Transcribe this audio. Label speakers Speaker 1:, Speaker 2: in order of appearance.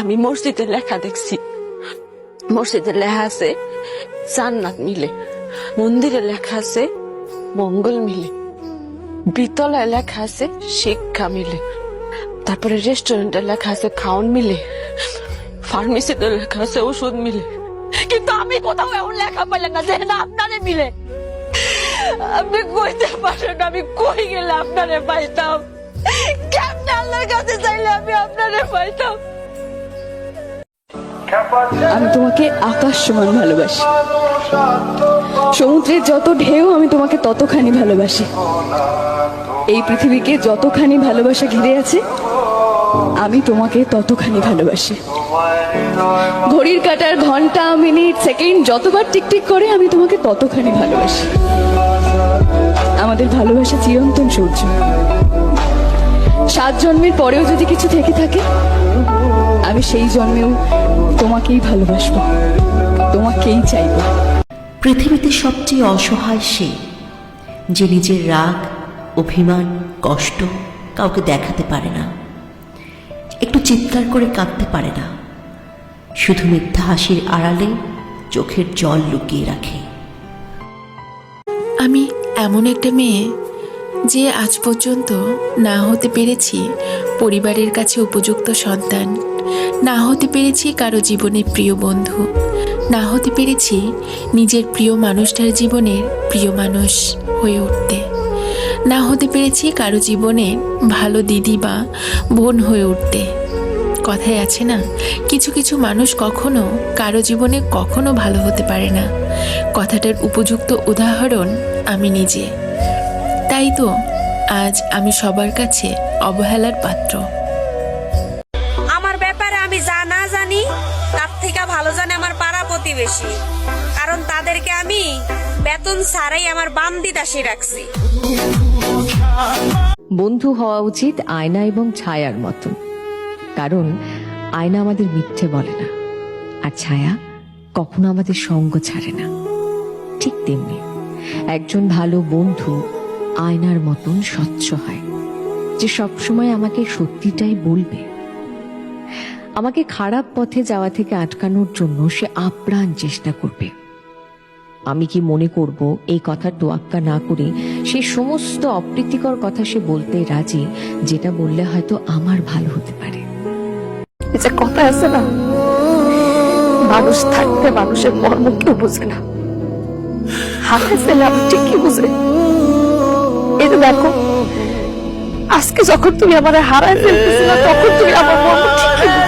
Speaker 1: আমি মসজিদে লেখা দেখছি, মসজিদে লেখা আছে জান্নাত মিলে, মন্দিরে লেখা আছে মঙ্গল মিলে, বিতলায় লেখা আছে শিক্ষা মিলে, তারপরে রেস্টুরেন্টে লেখা আছে খাওন মিলে, ফার্মেসিতে লেখা আছে ওষুধ মিলে। কিন্তু আমি কোথাও এমন লেখা পাইলাম না যে না আপনারে মিলে। আপনি কইতে পারেন আমি কই গেলে আপনারে পাইতাম? কেমনে আল্লাহর কাছে চাইলে আমি আপনারে পাইতাম?
Speaker 2: আমি তোমাকে আকাশ সমান ভালোবাসি, সমুদ্রের যত ঢেউ আমি তোমাকে ততখানি ভালোবাসি। এই পৃথিবীকে যতখানি ভালোবাসা ঘিরে আছে আমি তোমাকে ততখানি ভালোবাসি। ঘড়ির কাঁটার ঘন্টা মিনিট সেকেন্ড যতবার টিকটিক করে আমি তোমাকে ততখানি ভালোবাসি। আমাদের ভালোবাসা চিরন্তন সূর্য। 7 জন্মের পরেও যদি কিছু থেকে থাকে আমি সেই জন্মেও তোমাকেই ভালোবাসবো, তোমাকেই চাইবো।
Speaker 3: পৃথিবীতে সবচেয়ে অসহায় সে, যে নিজের রাগ, অভিমান, কষ্ট কাউকে দেখাতে পারে না, একটু চিৎকার করে কাঁদতে পারে না, শুধু মিথ্যা হাসির আড়ালে চোখের জল লুকিয়ে রাখে।
Speaker 4: আমি এমন একটা মেয়ে যে আজ পর্যন্ত না হতে পেরেছি পরিবারের কাছে উপযুক্ত সন্তান, না হতে পেরেছি কারো জীবনের প্রিয় বন্ধু, না হতে পেরেছি নিজের প্রিয় মানুষটার জীবনের প্রিয় মানুষ হয়ে উঠতে, না হতে পেরেছি কারো জীবনে ভালো দিদি বা বোন হয়ে উঠতে। কথায় আছে না, কিছু কিছু মানুষ কখনো কারো জীবনে কখনো ভালো হতে পারে না। কথাটার উপযুক্ত উদাহরণ আমি নিজে। তাই তো আজ আমি সবার কাছে অবহেলার পাত্র।
Speaker 5: আমার ব্যাপারে আমি যা না জানি তার থেকে ভালো জানে আমার পাড়া প্রতিবেশী, কারণ তাদেরকে আমি বেতন ছাড়াই আমার বান্দি দাসী রাখছি।
Speaker 6: বন্ধু হওয়া উচিত আয়না এবং ছায়ার মতো, কারণ আয়না আমাদের মিথ্যে বলে না, আর ছায়া কখনো আমাদের সঙ্গ ছাড়ে না। ঠিক তেমনি একজন ভালো বন্ধু আয়নার মতন স্বচ্ছ হয়, যে সবসময় আমাকে সত্যিটাই বলবে। আমাকে খারাপ পথে যাওয়া থেকে আটকানোর জন্য সে আপ্রাণ চেষ্টা করবে। আমি কি মনে করব এই কথার তোয়াক্কা না করে সে সমস্ত অপ্রীতিকর কথা সে বলতে রাজি, যেটা বললে হয়তো আমার ভালো হতে পারে।
Speaker 1: যে কথা আছে না, মানুষ থাকতে মানুষের মর্ম কেউ বোঝে না, হাতে ফেলে আমি ঠিকই বুঝে। এই তো দেখো, আজকে যখন তুমি আমার হারায় ফেলতেছিলে তখন তুমি আমার মর্ম ঠিকই বুঝে।